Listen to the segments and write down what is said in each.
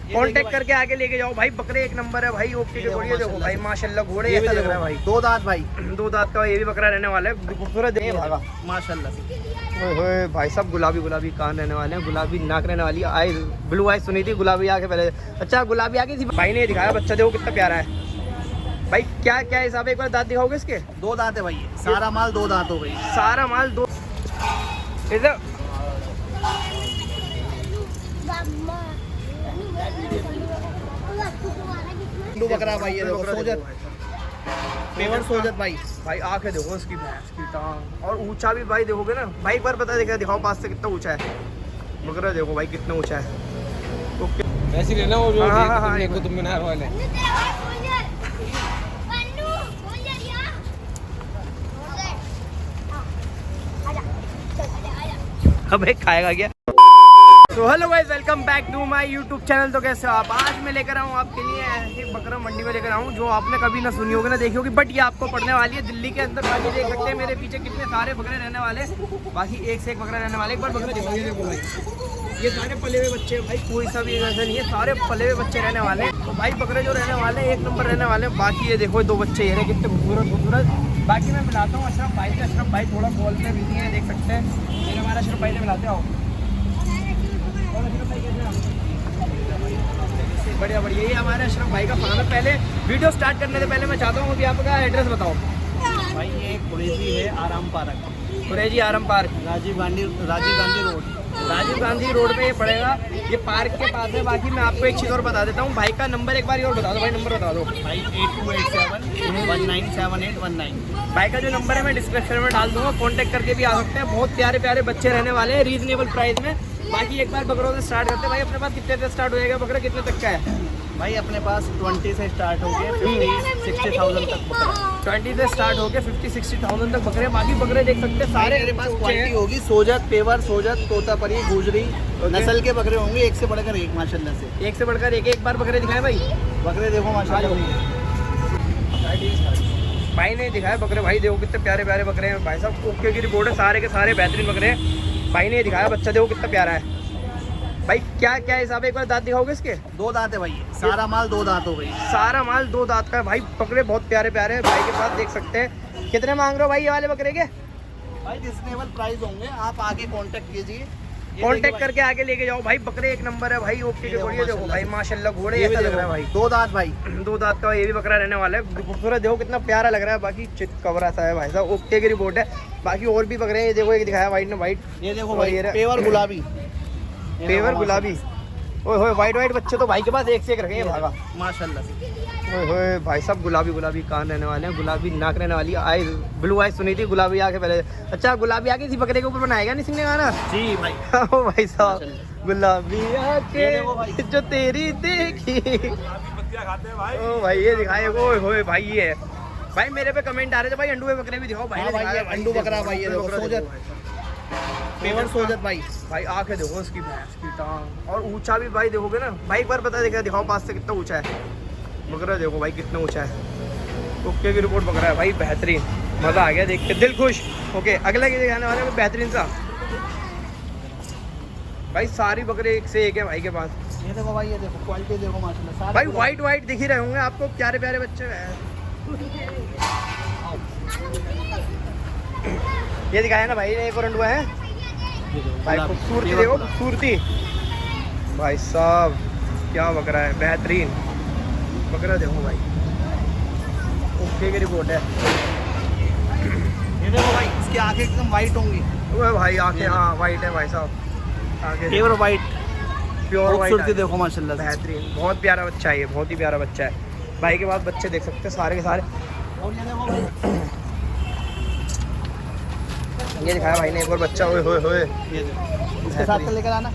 Contact करके आगे लेके जाओ भाई। बकरे एक नंबर है भाई। ओके के घोड़े देखो भाई माशाल्लाह। घोड़े ऐसा लग रहा है भाई। दो दांत भाई, दो दांत का ये भी बकरा रहने वाला है। खूबसूरत है भागा माशाल्लाह से। ओए भाई सब गुलाबी गुलाबी कान रहने वाले हैं। गुलाबी नाक रहने वाली है। आई ब्लू आई सुनी थी, गुलाबी आके पहले। अच्छा गुलाबी आगे थी भाई ने दिखाया बच्चा। देखो कितना प्यारा है भाई। क्या क्या हिसाब है, एक बार दांत दिखाओगे इसके? दो दांत है भाई, सारा माल दो दांत हो गई। सारा माल दो। इधर बकरा भाई, ये देखो सोजत, पेवर सोजत भाई। भाई आंखें देखो इसकी, भैंस की टांग। और ऊंचा भी भाई देखोगे ना भाई, एक बार पता दिखाओ पास से कितना ऊंचा है बकरा। देखो भाई कितना ऊंचा है। ओके वैसे लेना वो जो हाँ, कुतुब मीनार वाले। अबे खाएगा क्या? तो hello guys, welcome back to my YouTube channel. तो कैसे हो आप? आज मैं लेकर आऊँ आपके लिए ऐसी बकरा मंडी में लेकर आऊँ जो आपने कभी ना सुनी होगी ना देखी होगी, बट ये आपको पड़ने वाली है दिल्ली के अंदर। बाकी देख सकते हैं मेरे पीछे कितने सारे बकरे रहने वाले, बाकी एक से एक बकरा रहने वाले। एक बार बकरे दिखाइए। देखो भाई ये सारे पले हुए बच्चे भाई, कोई सा भी ऐसा नहीं है, सारे पले हुए बच्चे रहने वाले। तो भाई बकरे जो रहने वाले एक नंबर रहने वाले। बाकी ये देखो दो बच्चे ये रहे कितने खूबसूरत खूबसूरत। बाकी मैं मिलाता हूँ अशरफ भाई से। अशरफ भाई थोड़ा बोलते भी नहीं है, देख सकते हैं। मेरे हमारा अशरफ भाई से मिलाते हो। बढ़िया बढ़िया, ये हमारे अशरफ भाई का फार्म है। पहले वीडियो स्टार्ट करने से पहले मैं चाहता हूँ अभी आपका एड्रेस बताओ भाई। ये कुरेजी है आराम पार्क, कुरेजी Aaram park, Rajiv Gandhi road. Rajiv Gandhi road पे ये पड़ेगा, ये पार्क के पास है। बाकी मैं आपको एक चीज़ और बता देता हूँ, भाई का नंबर एक बार और बता दो भाई। नंबर बता दो भाई 8287197819। भाई का जो नंबर है मैं डिस्क्रिप्शन में डाल दूंगा, कांटेक्ट करके भी आ सकते हैं। बहुत प्यारे प्यारे बच्चे रहने वाले हैं रीजनेबल प्राइस में। बाकी एक बार बकरों से स्टार्ट करते हैं भाई। अपने पास कितने से स्टार्ट हो जाएगा बकरा, कितने तक का है भाई? अपने पास 20 से स्टार्ट हो गए 50-60,000 तक बकरा। 20 से स्टार्ट हो गए 50-60,000 तक बकरे। बाकी बकरे देख सकते हैं सारे मेरे पास क्वालिटी होगी। सोजत, पेवर सोजत, तोतापरी, गुजरी नस्ल के बकरे होंगे, एक से बढ़कर एक माशाल्लाह से। एक से बढ़कर एक बार बकरे दिखाए भाई। बकरे देखो माशाल्लाह भाई ने दिखाया बकरे। भाई देखो कितने प्यारे प्यारे बकरे हैं भाई साहब। ओके की रिपोर्ट है, सारे के सारे बेहतरीन बकरे हैं। भाई ने दिखाया बच्चा, देखो कितना प्यारा है भाई। क्या क्या हिसाब है, एक बार दांत दिखाओगे इसके? दो दांत है भाई, सारा माल दो दांत हो गई। सारा माल दो दांत का है भाई। बकरे बहुत प्यारे प्यारे हैं भाई के पास, देख सकते हैं। कितने मांग रहे हो भाई ये वाले बकरे के? भाई रिजनेबल प्राइस होंगे, आप आगे कांटेक्ट कीजिए। कांटेक्ट करके आगे लेके जाओ भाई। बकरे एक नंबर है भाई। ओके के घोड़े देखो भाई माशाल्लाह। घोड़े ऐसा लग रहा है भाई। दो दांत भाई, दो दांत का ये भी बकरा रहने वाला है। खूबसूरत देखो कितना प्यारा लग रहा है। बाकी चित कवरा सा है भाई साहब। ओके की रिपोर्ट है। बाकी और भी बकरे हैं, ये देखो एक दिखाया वाइट ने। वाइट ये देखो भाई, पेवर गुलाबी, पेवर गुलाबी। ओए होए वाइट वाइट बच्चे तो भाई के पास एक से एक रखे भागा माशाल्लाह से। ओए होए भाई सब गुलाबी गुलाबी कान रहने वाले हैं। गुलाबी नाक रहने वाली है। आई ब्लू आई सुनी थी, गुलाबी आके पहले। अच्छा गुलाबी आके इसी बकरे के ऊपर बनाएगा नहीं सिंह ने गाना? जी भाई। ओ भाई साहब गुलाबी आके जो तेरी देखी। ओ भाई ये दिखाए। ओए होए भाई ये भाई मेरे पे कमेंट आ रहे थे भाई अंडू बकरे भी दिखाओ भाई। अंडू बकरा भाई, ये देखो सोजत, पेवर सोजत भाई। भाई आंखें देखो इसकी, भैंस की टांग। और ऊंचा भी भाई देखोगे ना भाई, एक बार पता दिखाओ पास से कितना ऊंचा है बकरा। देखो भाई कितना ऊंचा है। ओके की रिपोर्ट बकरा है भाई, बेहतरीन। मजा आ गया देख के, दिल खुश। ओके अगला की दिखाने वाले बेहतरीन सा भाई। सारी बकरे एक से एक है भाई के पास। ये देखो भाई, ये देखो क्वालिटी देखो माशाल्लाह। भाई वाइट वाइट दिख ही रहे होंगे आपको, प्यारे प्यारे बच्चे हैं। ये दिखाया ना भाई एक और अंडुआ है भाई। खूबसूरती देखो, खूबसूरती भाई साहब। क्या बकरा है, बेहतरीन बकरा देखो भाई। ओके की रिपोर्ट है। ये देखो भाई, इसकी आंखें एकदम वाइट होंगी। वो भाई आंखें हाँ वाइट है भाई साहब। आगे प्योर वाइट, प्योर खूबसूरती वाइट देखो माशाल्लाह से। बेहतरीन। बहुत प्यारा बच्चा है ये, बहुत ही प्यारा बच्चा है भाई के पास। बच्चे देख सकते हैं सारे के सारे। और ये देखो भाई, ये दिखाया भाई ने एक और बच्चा। ओए होए होए ये देखो, इसके साथ लेकर आना।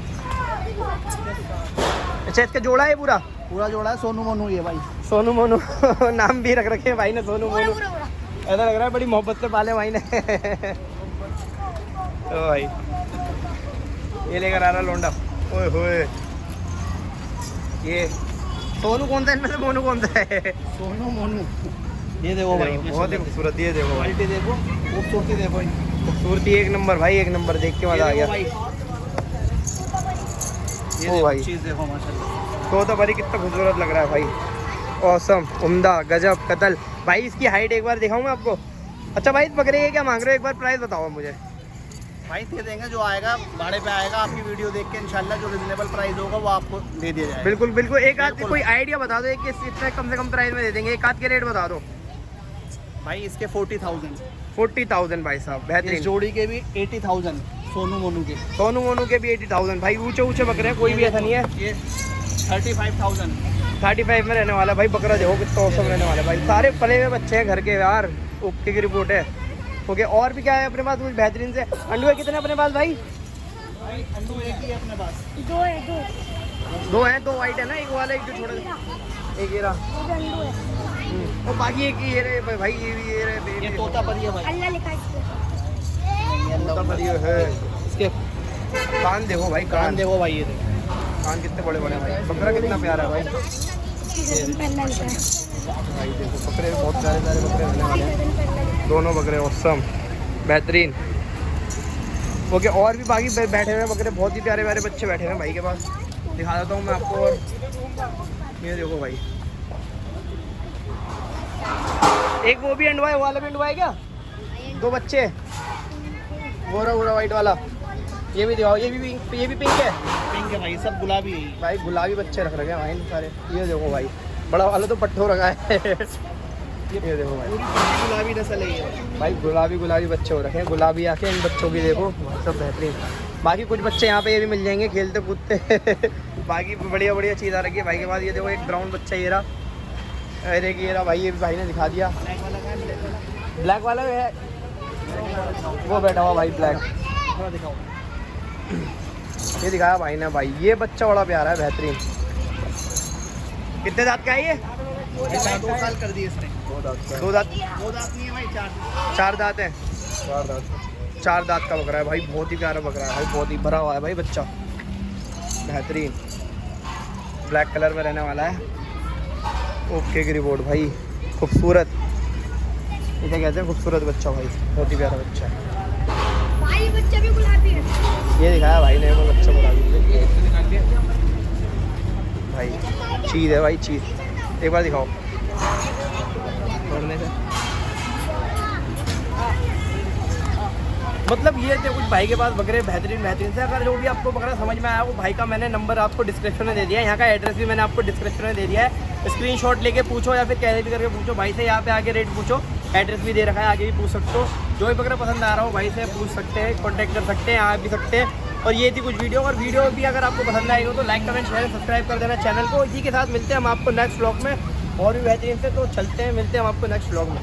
अच्छा इसका जोड़ा है पूरा? पूरा जोड़ा है, सोनू मोनू ये भाई। सोनू मोनू नाम भी रख रखे हैं भाई ने, सोनू मोनू। ऐसा लग रहा है बड़ी मोहब्बत से पाले भाई ने। तो भाई ये लेकर आ रहा लोंडा। ओए होए ये सोनू कौन सा है इनमें से? मोनू कौन सा है? सोनू मोनू। ये देखो भाई, बहुत ही खूबसूरत। ये देखो क्वालिटी देखो, खूबसूरती देखो, खूबसूरती एक नंबर भाई, एक नंबर। देख के मजा आ गया। ये ओ भाई चीज देखो माशाल्लाह। तोता परी कितना खूबसूरत लग रहा है भाई, औसम, उम्दा, गजब, कतल। भाई इसकी हाइट एक बार दिखाऊं मैं आपको। अच्छा भाई बकरे ये क्या मांग रहे हो, एक बार प्राइस बताओ मुझे। भाई दे देंगे, जो आएगा भाड़े पे आएगा, आपकी वीडियो देख के इंशाल्लाह जो रिजनेबल प्राइस होगा वो आपको दे दिया जाएगा। बिल्कुल बिल्कुल, एक आध बिल्कुल। कोई आइडिया बता दो, एक इतना कम से कम प्राइस में दे देंगे, एक आध के रेट बता दो। भाई इसके 40,000, 40,000 भाई साहब, इस बेहतरीन। जोड़ी के भी 80,000, सोनू मोनू के। सोनू मोनू के भी 80,000 भाई, ऊंचे ऊंचे बकरे हैं, कोई भी ऐसा नहीं है। ये 35,000। 35 में रहने वाला भाई बकरा, देखो कितना औसम रहने वाला है भाई, सारे पले हुए बच्चे हैं घर के यार, ओके की रिपोर्ट है। ओके, और भी क्या है अपने पास कुछ बेहतरीन से? अंडू है कितने अपने पास भाई? भाई अंडू एक ही है अपने पास। दो हैं, दो वाइट है ना, एक वाला एक जो छोटा, एक ये रहा, और बाकी एक ये रहे भाई, ये रहे, ये तोता परी है भाई। अल्लाह लिखा है इसपे। तोता परी है। इसके कान देखो भाई, कान कान देखो भाई, ये देखो कान कितने बड़े बड़े हैं भाई, बकरा कितना प्यारा है भाई। पहला लिखा है। भाई देखो बकरे बहुत प्यारे प्यारे बकरे रहने वाले हैं, दोनों बकरे औसम, बेहतरीन। ओके, और भी बाकी बैठे हुए हैं बकरे, बहुत ही प्यारे प्यारे बच्चे बैठे हुए हैं भाई के पास, दिखा देता हूँ मैं आपको। और ये देखो भाई, एक वो भी अंडवा है, वो वाला भी अंडवा है क्या? दो बच्चे, गोरा गोरा वाइट वाला, ये भी दिखाओ, ये भी पिंक है। पिंक है भाई, सब गुलाबी है। भाई गुलाबी बच्चे रख रखे हैं भाई सारे, ये देखो भाई, बड़ा वाला तो पट्ठो रखा है। ये देखो भाई, पूरी गुलाबी नस्ल है ये भाई गुलाबी गुलाबी बच्चे हो रखे हैं, गुलाबी आके इन बच्चों की देखो सब बेहतरीन। बाकी कुछ बच्चे यहाँ पे ये भी मिल जाएंगे खेलते कूदते। बाकी बढ़िया बढ़िया चीज़ आ रखी है भाई के पास। ये देखो एक ब्राउन बच्चा ये रहा, अरे ये रहा भाई, ये भी भाई ने दिखा दिया। ब्लैक वाला है वो बैठा हुआ भाई, ब्लैक थोड़ा दिखाओ। ये दिखाया भाई ने भाई, ये बच्चा बड़ा प्यारा है, बेहतरीन। कितने दांत का है ये? 2 साल कर दिए इसने। दो दांत दो दांत नहीं है भाई, 4। 4 दांत है, 4 दांत का बकरा है भाई, बहुत ही प्यारा बकरा है भाई, बहुत ही भरा हुआ है भाई बच्चा, बेहतरीन। ब्लैक कलर में रहने वाला है, ओके की रिपोर्ट भाई, खूबसूरत, इसे कहते हैं खूबसूरत बच्चा भाई, बहुत ही प्यारा बच्चा है भाई बच्चा भी गुलाबी है। ये दिखाया भाई ने वो बच्चा गुलाबी भाई, चीज़ है भाई, चीज़ एक बार दिखाओ छोड़ने से। मतलब ये थे कुछ भाई के पास बकरे बेहतरीन बेहतरीन से। अगर जो भी आपको बकरा समझ में आया, वो भाई का मैंने नंबर आपको डिस्क्रिप्शन में दे दिया है, यहाँ का एड्रेस भी मैंने आपको डिस्क्रिप्शन में दे दिया है, स्क्रीनशॉट लेके पूछो या फिर कैसे भी करके पूछो भाई से, यहाँ पे आके रेट पूछो, एड्रेस भी दे रखा है, आगे भी पूछ सकते हो। जो भी बकरा पसंद आ रहा हो भाई से पूछ सकते हैं, कॉन्टैक्ट कर सकते हैं, आ भी सकते हैं। और ये थी कुछ वीडियो, और वीडियो भी अगर आपको पसंद आएगी तो लाइक कमेंट शेयर सब्सक्राइब कर देना चैनल को। इसी के साथ मिलते हैं हम आपको नेक्स्ट व्लॉग में और भी बेहतरीन से। तो चलते हैं, मिलते हैं हम आपको नेक्स्ट व्लॉग में।